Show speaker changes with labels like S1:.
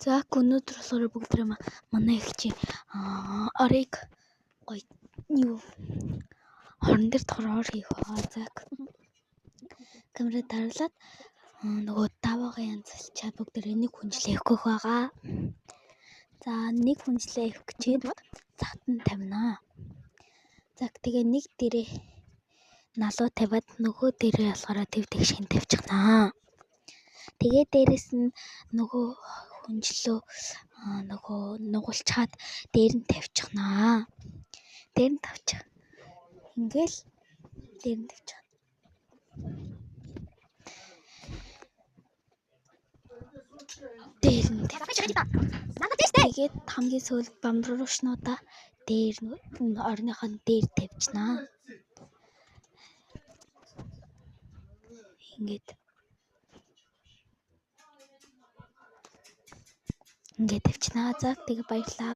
S1: За өнөөдөр болохоор бүгдээ манай их чи орыг гоё юу хорон дээр дороор хийх байгаа. За камераа тарлаад нөгөө даваагаа янзлчаад бүгдээ нэг хүнжлээ өгөх байгаа. За нэг хүнжлээ өгөх гээд цатан тавина. За тэгээ нэг дээрээ налуу тавиад нөгөө дээрээ болохоор тэв тэгшин тавьчихнаа. Тэгээ дээрэс нь нөгөө хүнжлөө нөгөө нугалчаад дээр нь тавьчихнаа. Дээр нь тавьчих. Ингээл дээр нь тавьчих. Дээр нь тэгээд хамгийн сүүлд бамбруушнуудаа дээр орныхоо дээр тавьчихнаа. Ингээд тавьчихнаа. За тэгээ баярлалаа.